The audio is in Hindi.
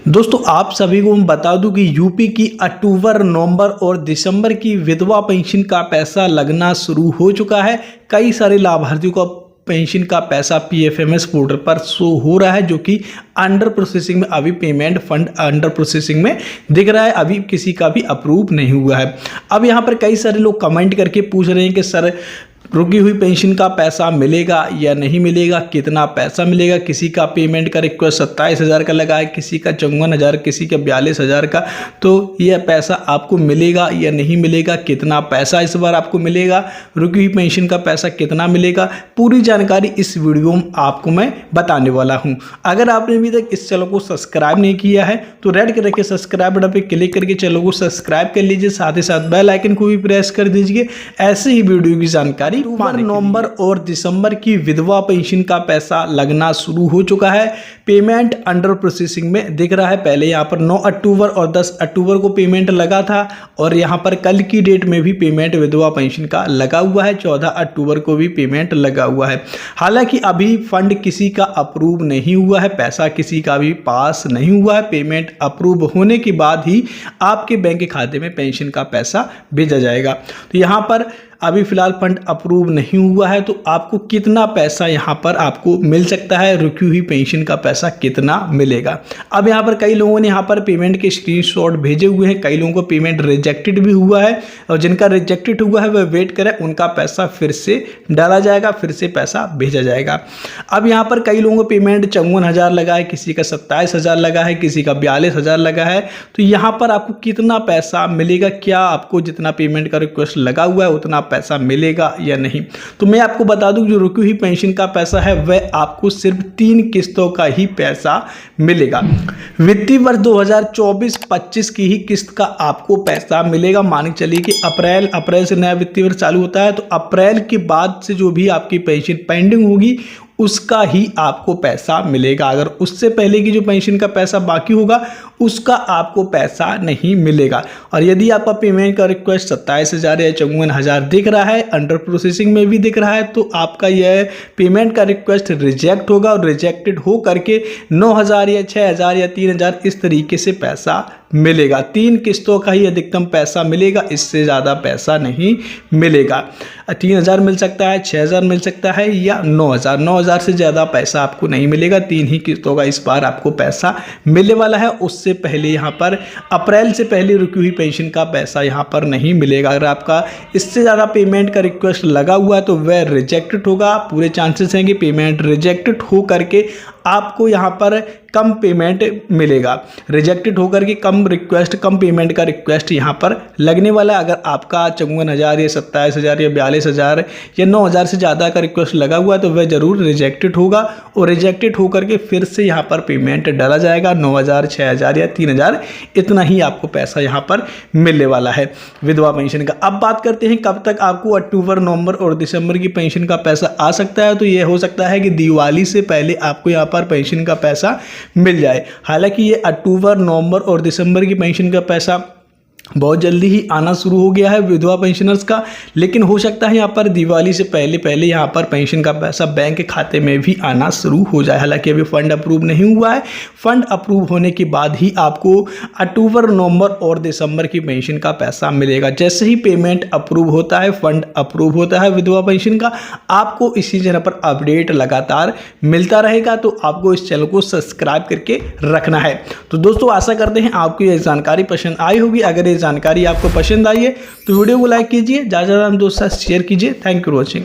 दोस्तों आप सभी को मैं बता दूं कि यूपी की अक्टूबर, नवंबर और दिसंबर की विधवा पेंशन का पैसा लगना शुरू हो चुका है। कई सारे लाभार्थियों को पेंशन का पैसा पीएफएमएस पोर्टल पर शो हो रहा है, जो कि अंडर प्रोसेसिंग में अभी पेमेंट फंड अंडर प्रोसेसिंग में दिख रहा है। अभी किसी का भी अप्रूव नहीं हुआ है। अब यहाँ पर कई सारे लोग कमेंट करके पूछ रहे हैं कि सर रुकी हुई पेंशन का पैसा मिलेगा या नहीं मिलेगा, कितना पैसा मिलेगा। किसी का पेमेंट का रिक्वेस्ट 27,000 का लगा है, किसी का 54,000, किसी का 42,000 का। तो यह पैसा आपको मिलेगा या नहीं मिलेगा, कितना पैसा इस बार आपको मिलेगा, रुकी हुई पेंशन का पैसा कितना मिलेगा, पूरी जानकारी इस वीडियो में आपको मैं बताने वाला हूं। अगर आपने अभी तक इस चैनल को सब्सक्राइब नहीं किया है तो रेड कलर के सब्सक्राइब बटन पर क्लिक करके चैनल को सब्सक्राइब कर लीजिए, साथ ही साथ बेल आइकन को भी प्रेस कर दीजिए ऐसे ही वीडियो की जानकारी। नवंबर और दिसंबर की विधवा पेंशन का पैसा लगना शुरू हो चुका है। पेमेंट अंडर प्रोसेसिंग में दिख रहा है। पहले यहाँ पर 9 अक्टूबर और 10 अक्टूबर को पेमेंट लगा था और यहाँ पर कल की डेट में भी पेमेंट विधवा पेंशन का लगा हुआ है। 14 अक्टूबर को भी पेमेंट लगा हुआ है। हालांकि अभी फंड किसी का अप्रूव नहीं हुआ है, पैसा किसी का भी पास नहीं हुआ है। पेमेंट अप्रूव होने के बाद ही आपके बैंक खाते में पेंशन का पैसा भेजा जाएगा। तो यहाँ पर अभी फिलहाल फंड अप्रूव नहीं हुआ है, तो आपको कितना पैसा यहाँ पर आपको मिल सकता है, रुकी हुई पेंशन का पैसा कितना मिलेगा। अब यहाँ पर कई लोगों ने यहाँ पर पेमेंट के स्क्रीनशॉट भेजे हुए हैं। कई लोगों को पेमेंट रिजेक्टेड भी हुआ है और जिनका रिजेक्टेड हुआ है वह वेट करें, उनका पैसा फिर से डाला जाएगा, फिर से पैसा भेजा जाएगा। अब यहाँ पर कई लोगों को पेमेंट 54,000 लगा है, किसी का 27,000 लगा है, किसी का 42,000 लगा है। तो यहाँ पर आपको कितना पैसा मिलेगा, क्या आपको जितना पेमेंट का रिक्वेस्ट लगा हुआ है उतना पैसा मिलेगा या नहीं। तो मैं आपको बता दूं जो रुकी हुई पेंशन का पैसा है वह आपको सिर्फ 3 किस्तों का ही पैसा मिलेगा। वित्तीय वर्ष 2024-25 की ही किस्त का आपको पैसा मिलेगा। मान के चलिए कि अप्रैल से नया वित्तीय वर्ष चालू होता है, तो अप्रैल के बाद से जो भी आपकी पेंशन पेंडिंग होगी उसका ही आपको पैसा मिलेगा। अगर उससे पहले की जो पेंशन का पैसा बाकी होगा उसका आपको पैसा नहीं मिलेगा। और यदि आपका पेमेंट का रिक्वेस्ट 27,000 या 54,000 दिख रहा है, अंडर प्रोसेसिंग में भी दिख रहा है, तो आपका यह पेमेंट का रिक्वेस्ट रिजेक्ट होगा और रिजेक्टेड हो करके 9,000 या 6,000 या 3,000 इस तरीके से पैसा मिलेगा। 3 किस्तों का ही अधिकतम पैसा मिलेगा, इससे ज़्यादा पैसा नहीं मिलेगा। 3,000 मिल सकता है, 6,000 मिल सकता है या 9,000 से ज़्यादा पैसा आपको नहीं मिलेगा। 3 ही किस्तों का इस बार आपको पैसा मिलने वाला है। उससे पहले यहाँ पर अप्रैल से पहले रुकी हुई पेंशन का पैसा यहाँ पर नहीं मिलेगा। अगर आपका इससे ज़्यादा पेमेंट का रिक्वेस्ट लगा हुआ है तो वह रिजेक्टेड होगा। पूरे चांसेस हैं कि पेमेंट रिजेक्टेड हो करके आपको यहाँ पर कम पेमेंट मिलेगा। रिजेक्टेड होकर के कम पेमेंट का रिक्वेस्ट यहाँ पर लगने वाला है। अगर आपका 54,000 या 27,000 या 42,000 या 9,000 से ज़्यादा का रिक्वेस्ट लगा हुआ है तो वह जरूर रिजेक्टेड होगा और रिजेक्टेड होकर के फिर से यहाँ पर पेमेंट डाला जाएगा। 9,000, 6,000 या 3,000 इतना ही आपको पैसा यहाँ पर मिलने वाला है विधवा पेंशन का। अब बात करते हैं कब तक आपको अक्टूबर, नवंबर और दिसंबर की पेंशन का पैसा आ सकता है। तो यह हो सकता है कि दिवाली से पहले आपको यहाँ पर पेंशन का पैसा मिल जाए। हालांकि ये अक्टूबर, नवंबर और दिसंबर की पेंशन का पैसा बहुत जल्दी ही आना शुरू हो गया है विधवा पेंशनर्स का, लेकिन हो सकता है यहाँ पर दिवाली से पहले यहाँ पर पेंशन का पैसा बैंक के खाते में भी आना शुरू हो जाए। हालांकि अभी फंड अप्रूव नहीं हुआ है। फंड अप्रूव होने के बाद ही आपको अक्टूबर, नवंबर और दिसंबर की पेंशन का पैसा मिलेगा। जैसे ही पेमेंट अप्रूव होता है, फंड अप्रूव होता है विधवा पेंशन का, आपको इसी चैनल पर अपडेट लगातार मिलता रहेगा। तो आपको इस चैनल को सब्सक्राइब करके रखना है। तो दोस्तों आशा करते हैं आपको ये जानकारी पसंद आई होगी। अगर जानकारी आपको पसंद आई है तो वीडियो को लाइक कीजिए, ज़्यादा से ज़्यादा दोस्तों शेयर कीजिए। Thank you for watching.